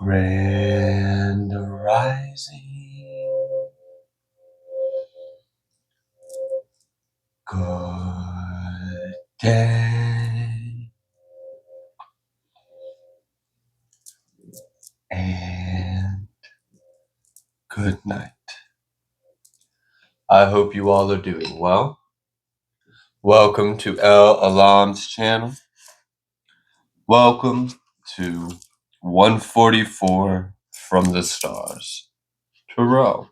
Grand Rising. Good day. And good night. I hope you all are doing well. Welcome to El Alam's channel. Welcome to 144 from the stars. Tarot.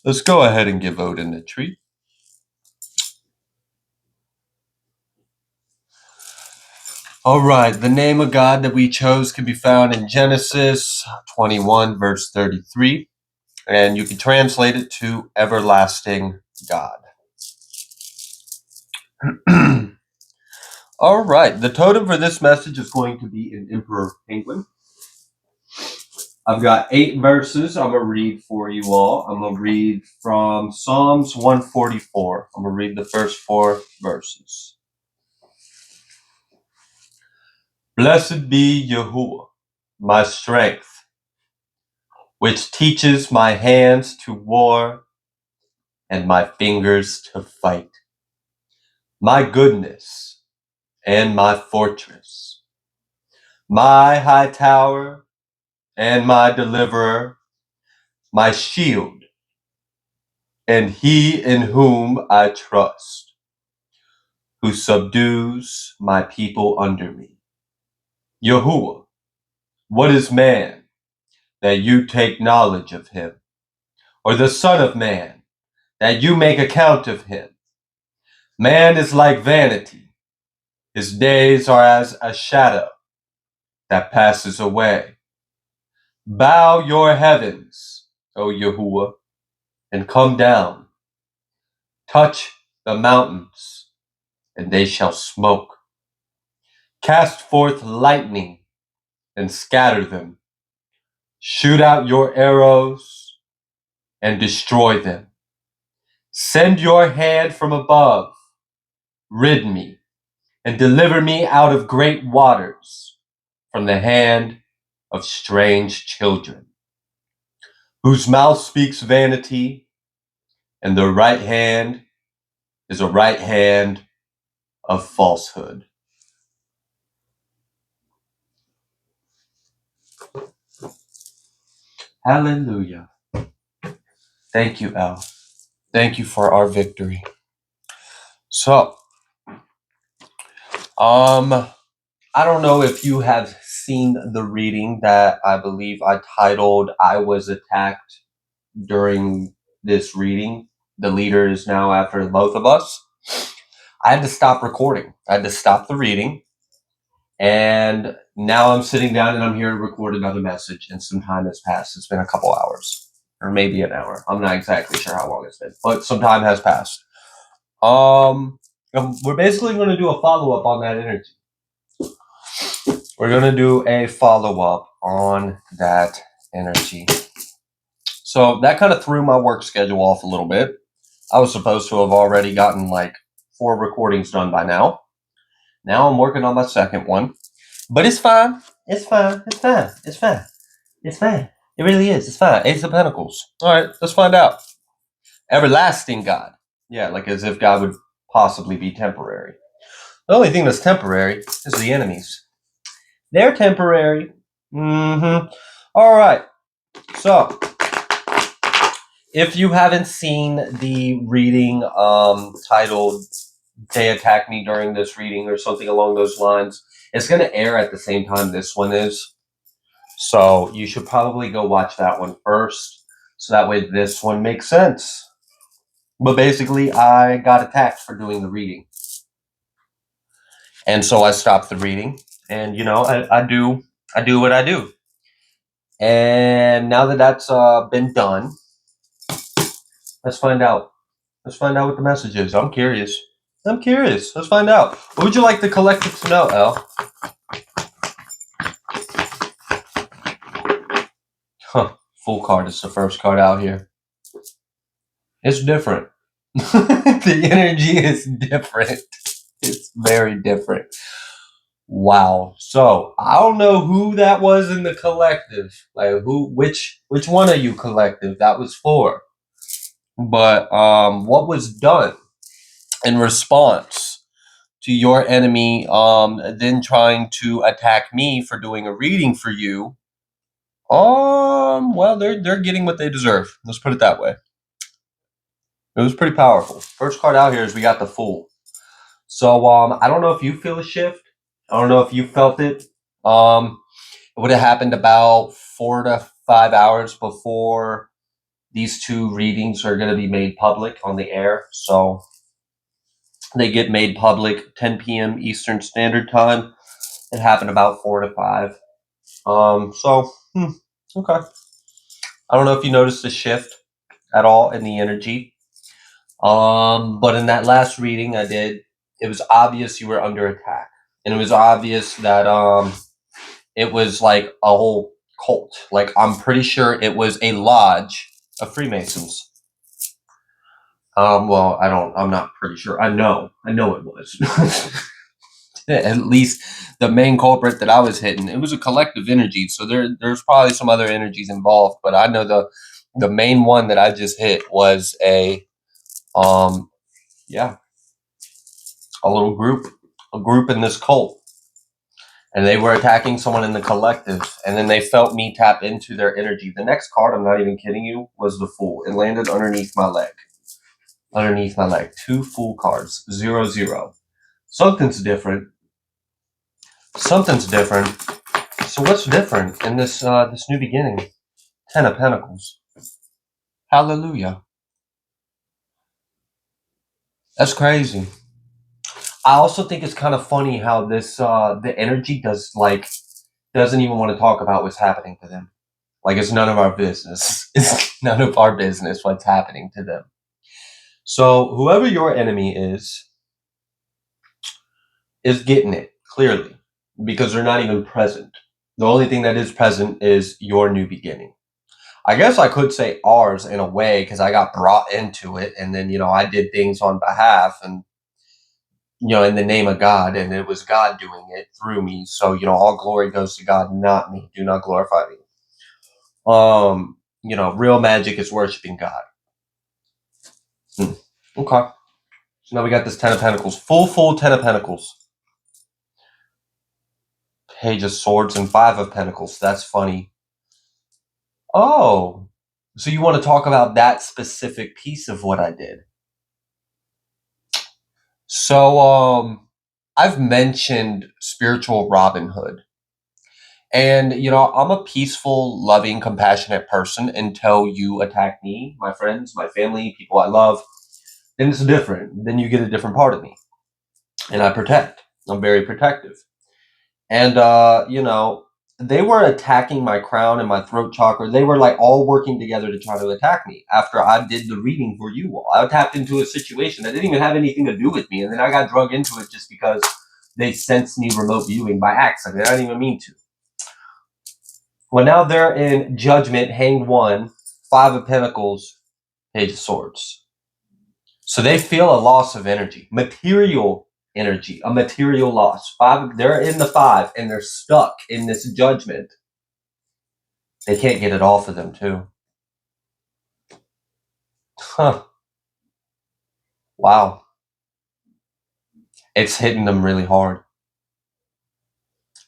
Let's go ahead and give Odin a treat. All right, the name of God that we chose can be found in Genesis 21, verse 33, and you can translate it to everlasting God. All right, the totem for this message is going to be an Emperor Penguin. I've got 8 verses I'm going to read for you all. I'm going to read from Psalms 144. I'm going to read the first 4 verses. Blessed be Yahuwah, my strength, which teaches my hands to war and my fingers to fight. My goodness and my fortress, my high tower and my deliverer, my shield, and he in whom I trust, who subdues my people under me. Yahuwah, what is man that you take knowledge of him, or the son of man that you make account of him? Man is like vanity. His days are as a shadow that passes away. Bow your heavens, O Yahuwah, and come down. Touch the mountains, and they shall smoke. Cast forth lightning and scatter them. Shoot out your arrows and destroy them. Send your hand from above. Rid me and deliver me out of great waters, from the hand of strange children, whose mouth speaks vanity, and their right hand is a right hand of falsehood. Hallelujah. Thank you, El. Thank you for our victory. So, I don't know if you have seen the reading that I believe I titled I Was Attacked during this reading. The leader is now after both of us. I had to stop recording. I had to stop the reading. And now I'm sitting down and I'm here to record another message, and some time has passed. It's been a couple hours, or maybe an hour. I'm not exactly sure how long it's been, but some time has passed. We're basically going to do a follow-up on that energy. We're going to do a follow-up on that energy. So that kind of threw my work schedule off a little bit. I was supposed to have already gotten like 4 recordings done by now. Now I'm working on my second one. But it's fine. It's fine. It's fine. It's fine. It's fine. It really is. It's fine. Ace of Pentacles. All right, let's find out. Everlasting God. Yeah, like as if God would possibly be temporary. The only thing that's temporary is the enemies. They're temporary. All right. So, if you haven't seen the reading titled They Attack Me During This Reading or something along those lines, it's going to air at the same time this one is. So you should probably go watch that one first, so that way this one makes sense. But basically, I got attacked for doing the reading. And so I stopped the reading. And, you know, I do what I do. And now that that's been done, let's find out. Let's find out what the message is. I'm curious. Let's find out. What would you like the collective to know, El? Full card is the first card out here. It's different. The energy is different. It's very different. Wow. So I don't know who that was in the collective. Like which one of you collective that was for. But what was done in response to your enemy then trying to attack me for doing a reading for you? Well, they're getting what they deserve. Let's put it that way. It was pretty powerful. First card out here is we got the Fool. So I don't know if you feel a shift. I don't know if you felt it. It would have happened about 4 to 5 hours before these two readings are going to be made public on the air. So they get made public 10 p.m. Eastern Standard Time. It happened about 4 to 5. Okay. I don't know if you noticed a shift at all in the energy. But in that last reading I did, it was obvious you were under attack. And it was obvious that it was like a whole cult. Like I'm pretty sure it was a lodge of Freemasons. Well, I'm not pretty sure. I know it was. At least the main culprit that I was hitting, it was a collective energy. So there's probably some other energies involved, but I know the main one that I just hit was a a group in this cult. And they were attacking someone in the collective, and then they felt me tap into their energy. The next card, I'm not even kidding you, was the Fool. It landed underneath my leg. Underneath my leg. 2 Fool cards. 0-0. Something's different. Something's different. So what's different in this this new beginning? 10 of Pentacles. Hallelujah. That's crazy. I also think it's kind of funny how this the energy doesn't even want to talk about what's happening to them. Like it's none of our business. It's none of our business what's happening to them. So whoever your enemy is getting it clearly because they're not even present. The only thing that is present is your new beginning. I guess I could say ours in a way because I got brought into it, and then I did things on behalf and in the name of God, and it was God doing it through me. So all glory goes to God, not me. Do not glorify me. Real magic is worshiping God. Okay. So now we got this 10 of Pentacles. Full 10 of Pentacles. Page of Swords and 5 of Pentacles. That's funny. Oh. So you want to talk about that specific piece of what I did. So I've mentioned spiritual Robin Hood. And I'm a peaceful, loving, compassionate person until you attack me, my friends, my family, people I love. Then it's different. Then you get a different part of me. And I protect. I'm very protective. And they were attacking my crown and my throat chakra. They were like all working together to try to attack me after I did the reading for you all. I tapped into a situation that didn't even have anything to do with me. And then I got drug into it just because they sensed me remote viewing by accident. I didn't even mean to. Well, now they're in Judgment, Hanged One, 5 of Pentacles, Page of Swords. So they feel a loss of energy, material energy, a material loss. They're in the 5 and they're stuck in this judgment. They can't get it off of them too. Huh. Wow. It's hitting them really hard.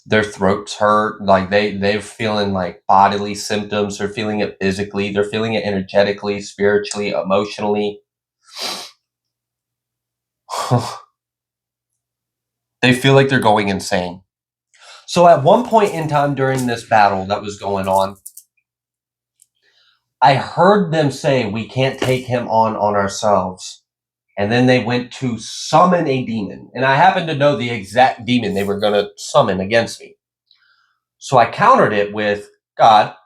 Their throats hurt. Like they're feeling like bodily symptoms. They're feeling it physically. They're feeling it energetically, spiritually, emotionally. They feel like they're going insane. So at one point in time during this battle that was going on, I heard them say, we can't take him on ourselves. And then they went to summon a demon. And I happen to know the exact demon they were going to summon against me. So I countered it with, God,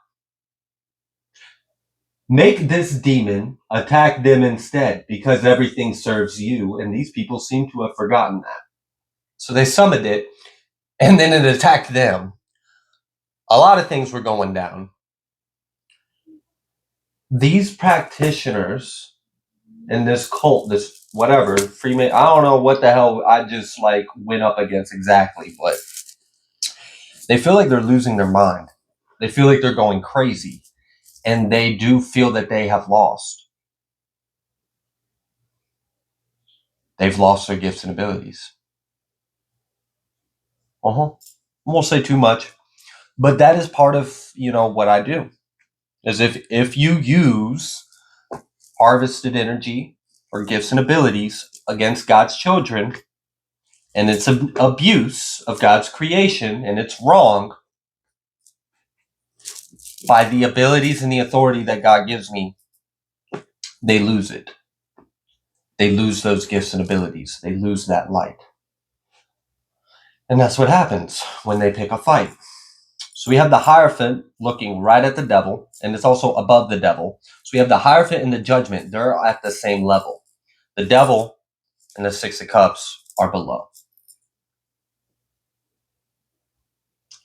make this demon attack them instead, because everything serves you. And these people seem to have forgotten that. So they summoned it, and then it attacked them. A lot of things were going down. These practitioners in this cult, this whatever, Freeman, I don't know what the hell I just like went up against exactly, but They feel like they're losing their mind. They feel like they're going crazy. And they do feel that they have lost. They've lost their gifts and abilities. I won't say too much, but that is part of, what I do. Is if you use harvested energy or gifts and abilities against God's children, and it's an abuse of God's creation, and it's wrong, by the abilities and the authority that God gives me, they lose it. They lose those gifts and abilities. They lose that light. And that's what happens when they pick a fight. So we have the Hierophant looking right at the devil, and it's also above the devil. So we have the Hierophant and the Judgment. They're at the same level. The devil and the Six of Cups are below.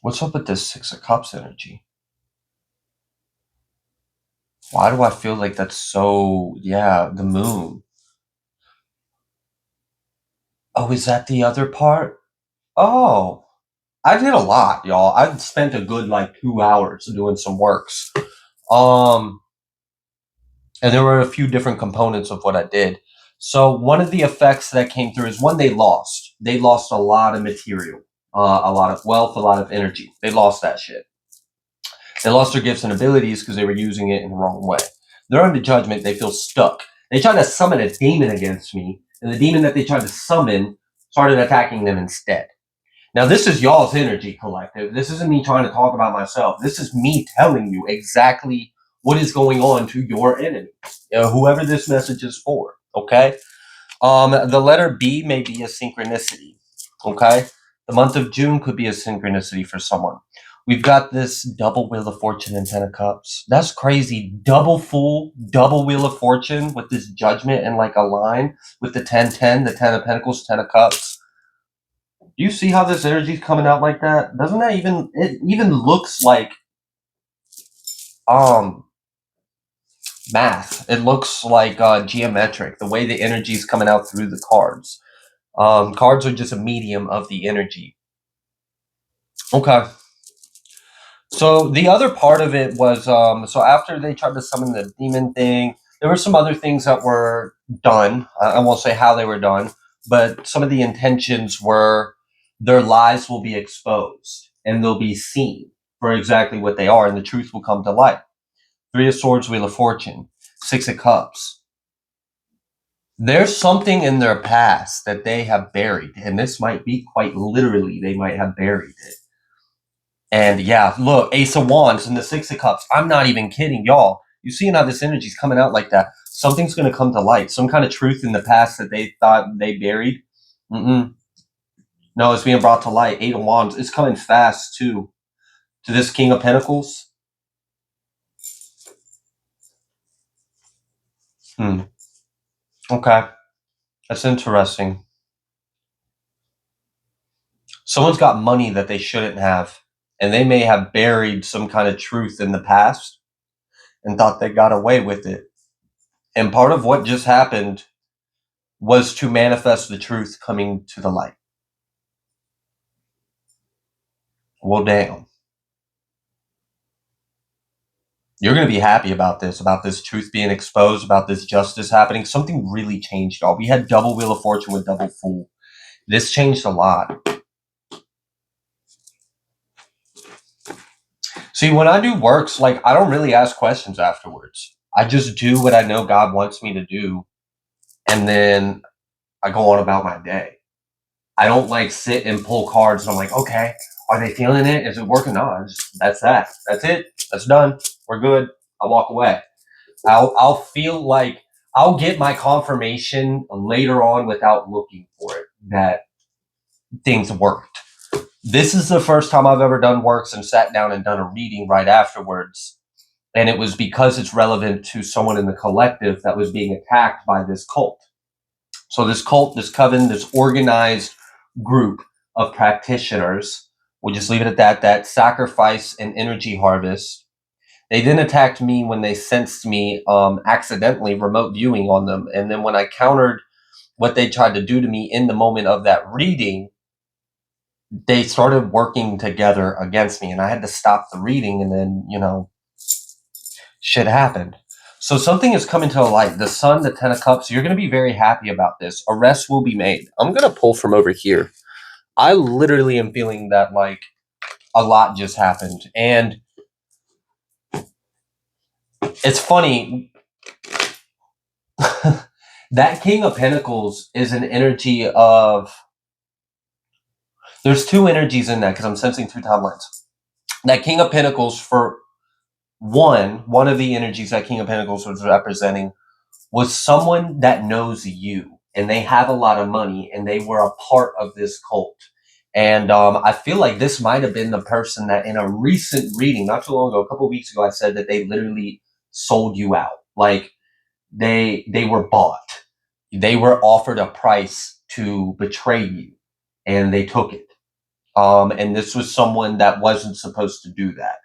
What's up with this Six of Cups energy? Why do I feel like that's so... Yeah, the moon. Oh, is that the other part? Oh, I did a lot, y'all. I spent a good 2 hours doing some works. And there were a few different components of what I did. So one of the effects that came through is, one, they lost. They lost a lot of material, a lot of wealth, a lot of energy. They lost that shit. They lost their gifts and abilities because they were using it in the wrong way. They're under judgment. They feel stuck. They tried to summon a demon against me, and the demon that they tried to summon started attacking them instead. Now, this is y'all's energy, collective. This isn't me trying to talk about myself. This is me telling you exactly what is going on to your enemy, whoever this message is for, okay? The letter B may be a synchronicity, okay? The month of June could be a synchronicity for someone. We've got this double Wheel of Fortune and Ten of Cups. That's crazy. Double Fool, double Wheel of Fortune with this Judgment and a line with the 10-10, the Ten of Pentacles, Ten of Cups. Do you see how this energy is coming out like that? Doesn't that it even looks like math. It looks like geometric, the way the energy is coming out through the cards. Cards are just a medium of the energy. Okay. So the other part of it was, so after they tried to summon the demon thing, there were some other things that were done. I won't say how they were done, but some of the intentions were their lies will be exposed and they'll be seen for exactly what they are, and the truth will come to light. Three of Swords, Wheel of Fortune, Six of Cups. There's something in their past that they have buried, and this might be quite literally, they might have buried it. And yeah, look, Ace of Wands and the Six of Cups. I'm not even kidding, y'all. You see how this energy's coming out like that? Something's going to come to light. Some kind of truth in the past that they thought they buried. No, it's being brought to light. Eight of Wands. It's coming fast, too. To this King of Pentacles. Okay. That's interesting. Someone's got money that they shouldn't have, and they may have buried some kind of truth in the past and thought they got away with it. And part of what just happened was to manifest the truth coming to the light. Well, damn. You're going to be happy about this truth being exposed, about this justice happening. Something really changed, y'all. We had double Wheel of Fortune with double Fool. This changed a lot. See, when I do works, I don't really ask questions afterwards. I just do what I know God wants me to do, and then I go on about my day. I don't sit and pull cards and I'm like, okay, are they feeling it? Is it working? No, that's that. That's it. That's done. We're good. I'll walk away. I'll feel like I'll get my confirmation later on without looking for it that things worked. This is the first time I've ever done works and sat down and done a reading right afterwards. And it was because it's relevant to someone in the collective that was being attacked by this cult. So this cult, this coven, this organized group of practitioners, we'll just leave it at that sacrifice and energy harvest. They then attacked me when they sensed me accidentally remote viewing on them. And then when I countered what they tried to do to me in the moment of that reading, they started working together against me, and I had to stop the reading, and then, shit happened. So something is coming to light. The Sun, the Ten of Cups, you're going to be very happy about this. Arrests will be made. I'm going to pull from over here. I literally am feeling that, like, a lot just happened. And it's funny. That King of Pentacles is an energy of... There's two energies in that, because I'm sensing two timelines. That King of Pentacles, for one of the energies that King of Pentacles was representing was someone that knows you, and they have a lot of money, and they were a part of this cult. And I feel like this might have been the person that, in a recent reading, not too long ago, a couple of weeks ago, I said that they literally sold you out. Like, they were bought. They were offered a price to betray you, and they took it. And this was someone that wasn't supposed to do that.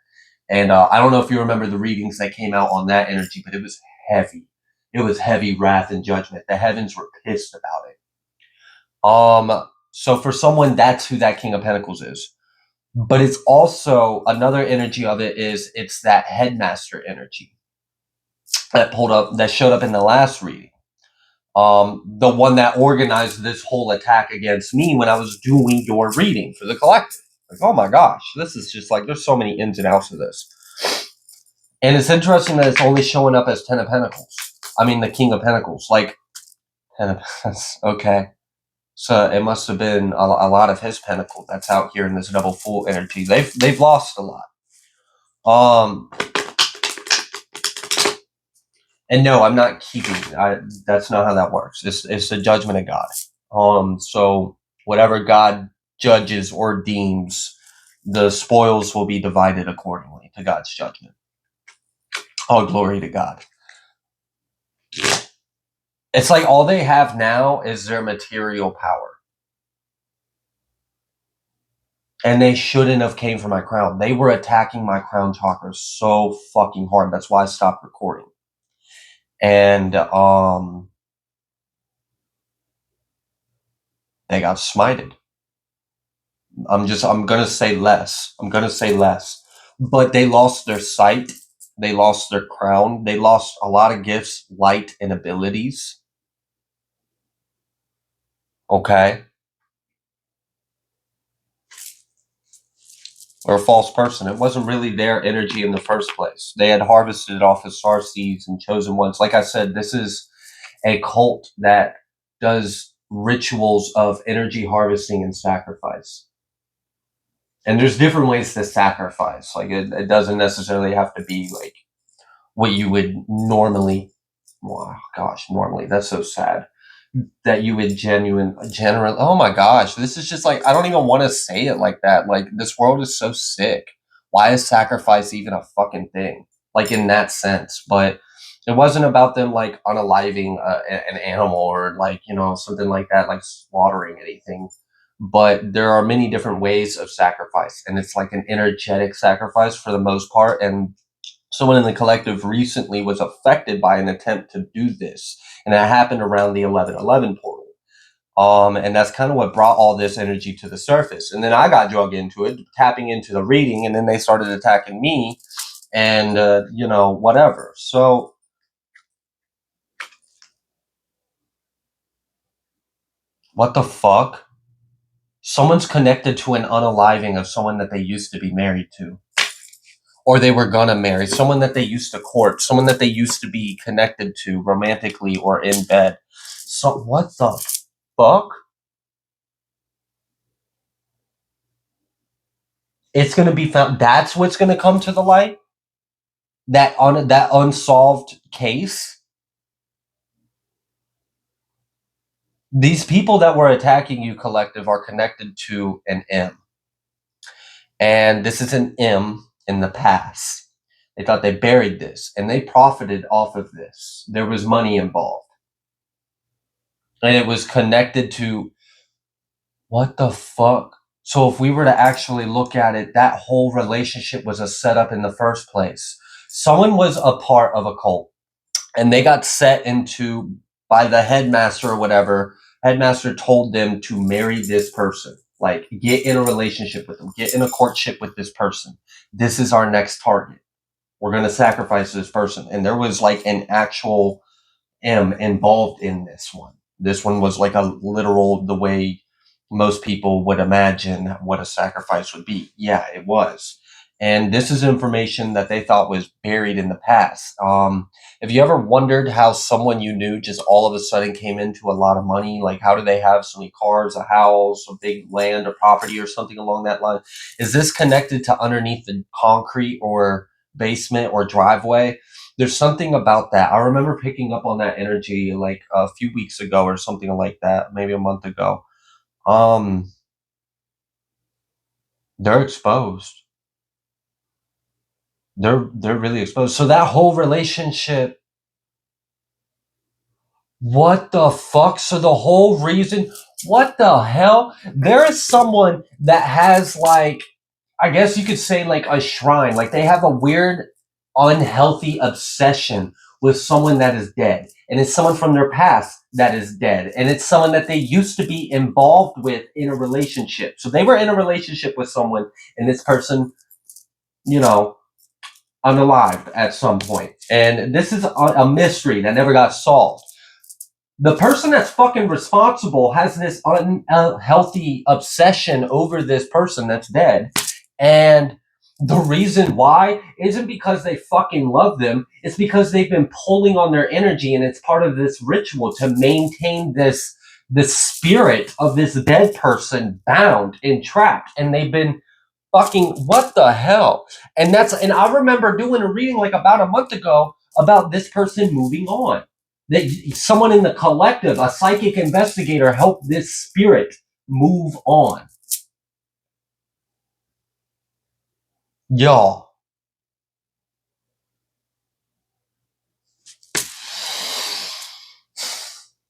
And I don't know if you remember the readings that came out on that energy, but it was heavy. It was heavy wrath and judgment. The heavens were pissed about it. So for someone, that's who that King of Pentacles is. But it's also, another energy of it is, it's that headmaster energy that showed up in the last reading. The one that organized this whole attack against me when I was doing your reading for the collective. Like, oh my gosh, this is just like, there's so many ins and outs of this. And it's interesting that it's only showing up as Ten of Pentacles. I mean, the King of Pentacles. Like, 10 of Pentacles. Okay. So it must have been a lot of his pentacle that's out here in this double Fool energy. They've lost a lot. And no, I'm not keeping it. That's not how that works. It's the judgment of God. So whatever God judges or deems, the spoils will be divided accordingly to God's judgment. All glory to God. It's like all they have now is their material power. And they shouldn't have came for my crown. They were attacking my crown chakra so fucking hard. That's why I stopped recording. And they got smited. I'm gonna say less. But they lost their sight. They lost their crown. They lost a lot of gifts, light, and abilities. Okay. Or a false person. It wasn't really their energy in the first place. They had harvested it off of star seeds and chosen ones. Like I said, this is a cult that does rituals of energy harvesting and sacrifice. And there's different ways to sacrifice. Like, it doesn't necessarily have to be like what you would normally, normally, that's so sad. That you would generally, oh my gosh, this is just like, I don't even want to say it like that. Like, this world is so sick. Why is sacrifice even a fucking thing? Like, in that sense. But it wasn't about them like unaliving an animal or like, something like that, like slaughtering anything. But there are many different ways of sacrifice, and it's like an energetic sacrifice for the most part. And someone in the collective recently was affected by an attempt to do this, and it happened around the 11/11 portal. And that's kind of what brought all this energy to the surface. And then I got drug into it, tapping into the reading, and then they started attacking me, and whatever. So what the fuck? Someone's connected to an unaliving of someone that they used to be married to. Or they were gonna marry, someone that they used to court, someone that they used to be connected to romantically or in bed. So what the fuck? It's gonna be found. That's what's gonna come to the light. That unsolved case. These people that were attacking you, collective, are connected to an M, and this is an M in the past. They thought they buried this, and they profited off of this. There was money involved. And it was connected to, what the fuck? So if we were to actually look at it, that whole relationship was a setup in the first place. Someone was a part of a cult, and they got set into by the headmaster or whatever. Headmaster told them to marry this person. Like, get in a relationship with them. Get in a courtship with this person. This is our next target. We're going to sacrifice this person. And there was like an actual M involved in this one. This one was like a literal, the way most people would imagine what a sacrifice would be. Yeah, it was. And this is information that they thought was buried in the past. Have you ever wondered how someone you knew just all of a sudden came into a lot of money? Like, how do they have so many cars, a house, a big land or property or something along that line? Is this connected to underneath the concrete or basement or driveway? There's something about that. I remember picking up on that energy like a few weeks ago or something like that, maybe a month ago. Um, they're exposed. They're really exposed. So that whole relationship, what the fuck? So the whole reason, what the hell? There is someone that has like, I guess you could say like a shrine. Like they have a weird, unhealthy obsession with someone that is dead. And it's someone from their past that is dead. And it's someone that they used to be involved with in a relationship. So they were in a relationship with someone, and this person, you know, unalived at some point. And this is a mystery that never got solved. The person that's fucking responsible has this unhealthy obsession over this person that's dead. And the reason why isn't because they fucking love them. It's because they've been pulling on their energy, and it's part of this ritual to maintain this spirit of this dead person bound and trapped. And they've been fucking, what the hell? And I remember doing a reading like about a month ago about this person moving on. That someone in the collective, a psychic investigator, helped this spirit move on. Y'all.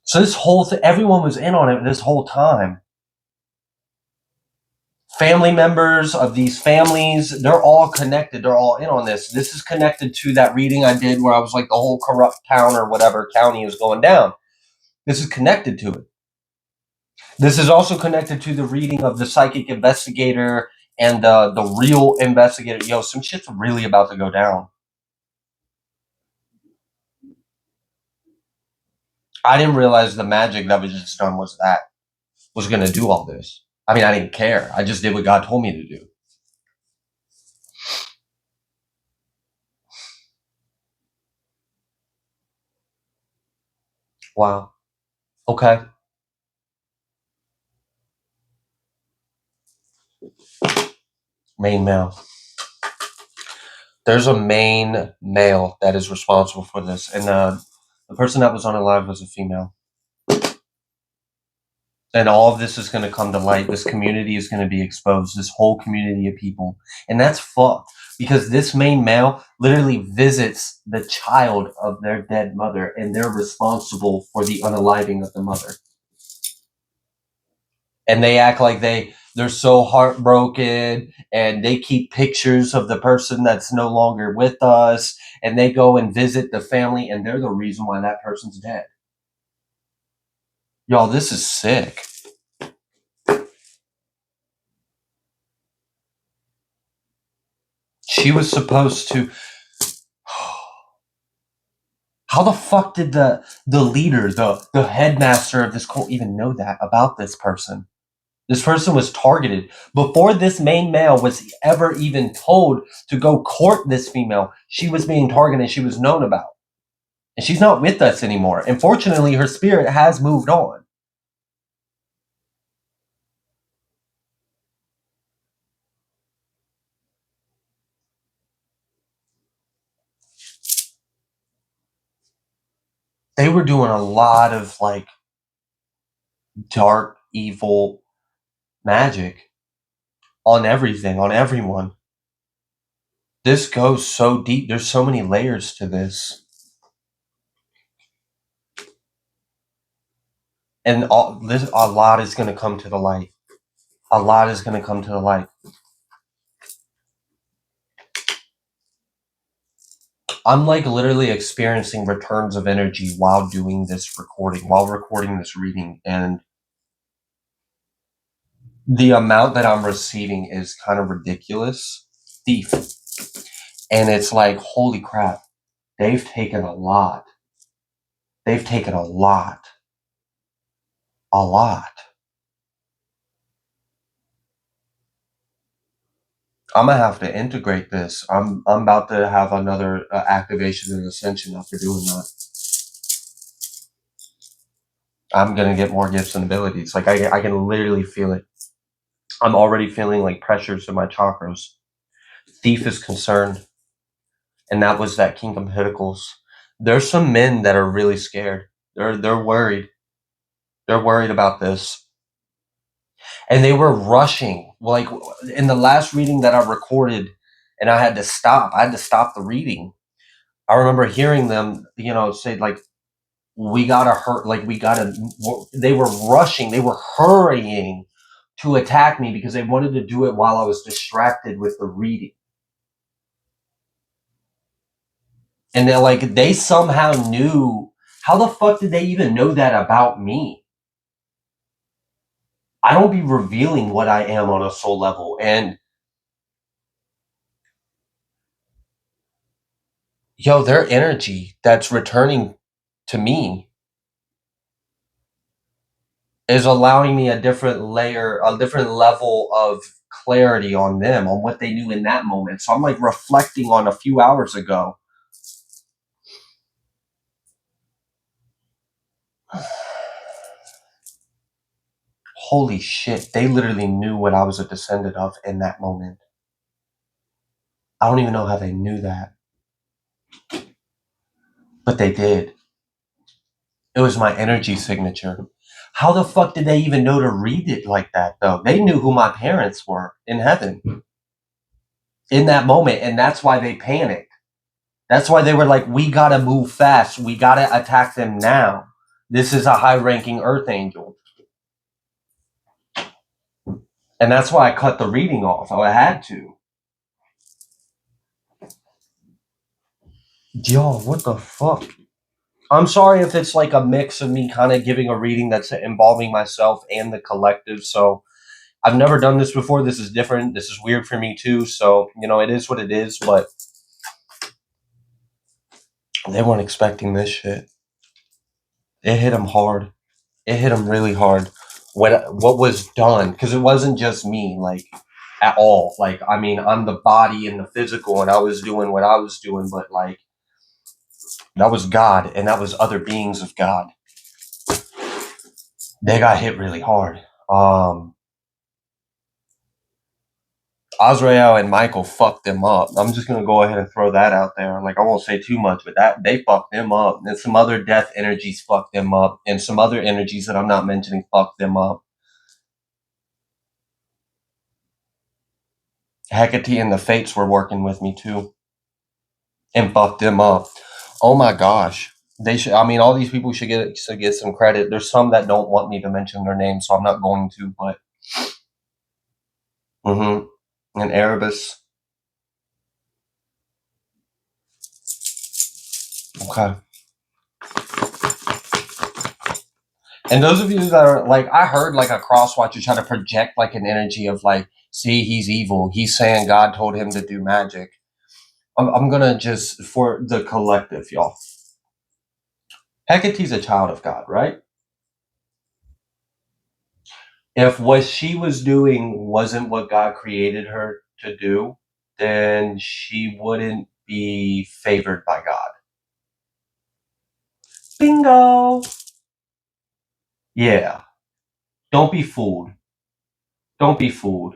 So this whole thing, everyone was in on it this whole time. Family members of these families, they're all connected. They're all in on this. This is connected to that reading I did where I was like, the whole corrupt town or whatever county is going down. This is connected to it. This is also connected to the reading of the psychic investigator and the real investigator. Yo, some shit's really about to go down. I didn't realize the magic that was just done was going to do all this. I mean, I didn't care. I just did what God told me to do. Wow. Okay. Main male. There's a main male that is responsible for this, and the person that was on it live was a female. And all of this is going to come to light. This community is going to be exposed. This whole community of people, and that's fucked because this main male literally visits the child of their dead mother, and they're responsible for the unaliving of the mother. And they act like they're so heartbroken, and they keep pictures of the person that's no longer with us, and they go and visit the family, and they're the reason why that person's dead. Y'all, this is sick. She was supposed to. How the fuck did the leader, the headmaster of this cult even know that about this person? This person was targeted. Before this main male was ever even told to go court this female, she was being targeted, she was known about. And she's not with us anymore. And fortunately, her spirit has moved on. They were doing a lot of like dark, evil magic on everything, on everyone. This goes so deep. There's so many layers to this. And a lot is going to come to the light. A lot is going to come to the light. I'm like literally experiencing returns of energy while doing this recording, while recording this reading. And The amount that I'm receiving is kind of ridiculous. Thief. And it's like, holy crap. They've taken a lot. They've taken a lot. A lot. I'm gonna have to integrate this. I'm about to have another activation and ascension after doing that. I'm gonna get more gifts and abilities. Like I can literally feel it. I'm already feeling like pressures in my chakras. Thief is concerned, and that was that King of Pentacles. There's some men that are really scared. They're worried. They're worried about this, and they were rushing. Like in the last reading that I recorded, and I had to stop. I had to stop the reading. I remember hearing them, say like, "We gotta hurt. Like we gotta." They were rushing. They were hurrying to attack me because they wanted to do it while I was distracted with the reading. And they're like, they somehow knew. How the fuck did they even know that about me? I don't be revealing what I am on a soul level. And their energy that's returning to me is allowing me a different layer, a different level of clarity on them, on what they knew in that moment. So I'm like reflecting on a few hours ago. Holy shit, they literally knew what I was a descendant of in that moment. I don't even know how they knew that, but they did. It was my energy signature. How the fuck did they even know to read it like that, though? They knew who my parents were in heaven in that moment, and that's why they panicked. That's why they were like, we gotta move fast. We gotta attack them now. This is a high-ranking Earth angel. And that's why I cut the reading off. I had to. Yo, what the fuck? I'm sorry if it's like a mix of me kind of giving a reading that's involving myself and the collective. So I've never done this before. This is different. This is weird for me too. So, it is what it is, but they weren't expecting this shit. It hit them hard. It hit them really hard. What was done, because it wasn't just me, like, at all. Like, I mean, I'm the body and the physical, and I was doing what I was doing, but, like, that was God, and that was other beings of God. They got hit really hard. Azrael and Michael fucked them up. I'm just gonna go ahead and throw that out there. Like, I won't say too much, but that they fucked them up. And some other death energies fucked them up, and some other energies that I'm not mentioning fucked them up. Hecate and the Fates were working with me too, and fucked them up. Oh my gosh, they should. I mean, all these people should get some credit. There's some that don't want me to mention their names, so I'm not going to. But, and Erebus. Okay. And those of you that are like, I heard like a cross watcher try to project like an energy of like, see, he's evil. He's saying God told him to do magic. I'm gonna just, for the collective, y'all. Hecate's a child of God, right? If what she was doing wasn't what God created her to do, then she wouldn't be favored by God. Bingo! Yeah. Don't be fooled. Don't be fooled.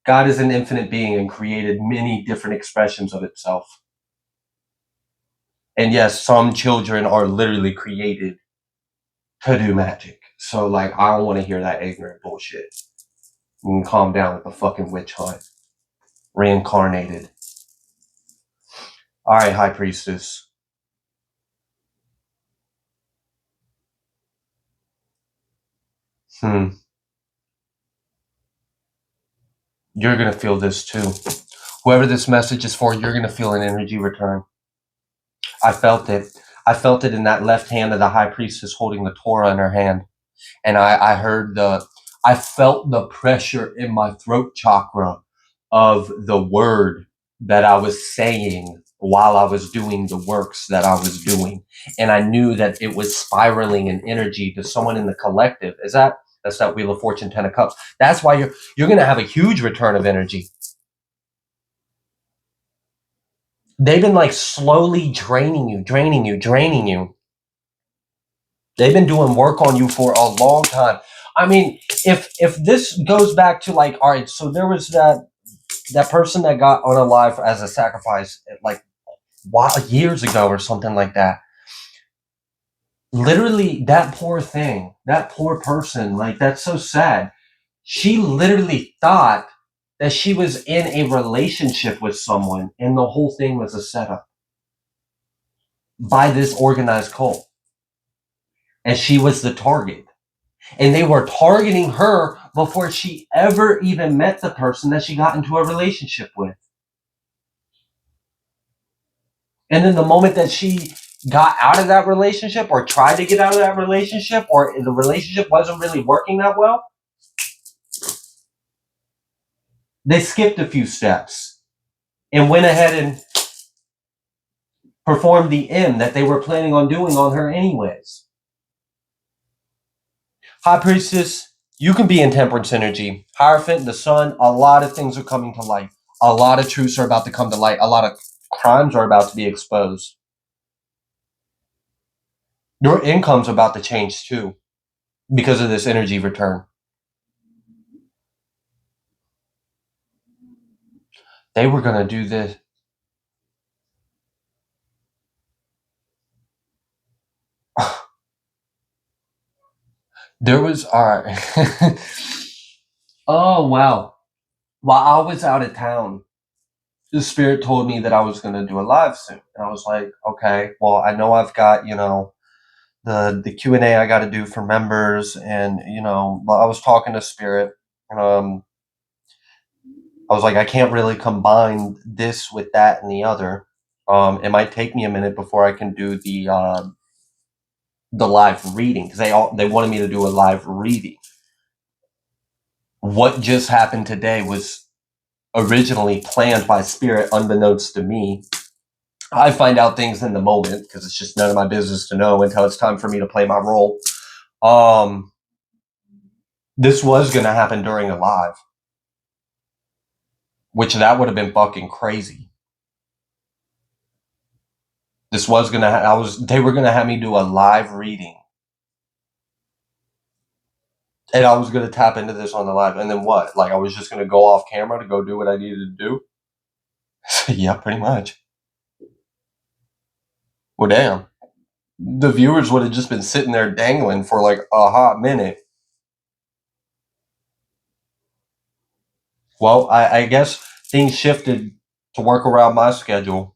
God is an infinite being and created many different expressions of itself. And yes, some children are literally created to do magic. So, like, I don't want to hear that ignorant bullshit. You can calm down with the fucking witch hunt. Reincarnated. All right, High Priestess. You're going to feel this too. Whoever this message is for, you're going to feel an energy return. I felt it. I felt it in that left hand of the High Priestess holding the Torah in her hand. And I heard I felt the pressure in my throat chakra of the word that I was saying while I was doing the works that I was doing. And I knew that it was spiraling in energy to someone in the collective. That's that Wheel of Fortune, 10 of Cups. That's why you're going to have a huge return of energy. They've been like slowly draining you. They've been doing work on you for a long time. I mean, if this goes back to like, all right, so there was that person that got unalive as a sacrifice like years ago or something like that. Literally, that poor thing, that poor person, like that's so sad. She literally thought that she was in a relationship with someone and the whole thing was a setup by this organized cult. And she was the target. And they were targeting her before she ever even met the person that she got into a relationship with. And then the moment that she got out of that relationship or tried to get out of that relationship or the relationship wasn't really working that well, they skipped a few steps and went ahead and performed the M that they were planning on doing on her anyways. High Priestess, you can be in temperance energy. Hierophant, the sun, a lot of things are coming to light. A lot of truths are about to come to light. A lot of crimes are about to be exposed. Your income's about to change too because of this energy return. They were going to do this. There was, all right. Oh, wow. While I was out of town, the spirit told me that I was going to do a live soon. And I was like, okay, well, I know I've got, the Q&A I got to do for members. And, I was talking to spirit. I was like, I can't really combine this with that and the other. It might take me a minute before I can do the live reading because they wanted me to do a live reading. What just happened today was originally planned by spirit, unbeknownst to me. I find out things in the moment because it's just none of my business to know until it's time for me to play my role. This was going to happen during a live, which that would have been fucking crazy. This was going to, they were going to have me do a live reading. And I was going to tap into this on the live. And then what? Like I was just going to go off camera to go do what I needed to do? Yeah, pretty much. Well, damn. The viewers would have just been sitting there dangling for like a hot minute. Well, I guess things shifted to work around my schedule.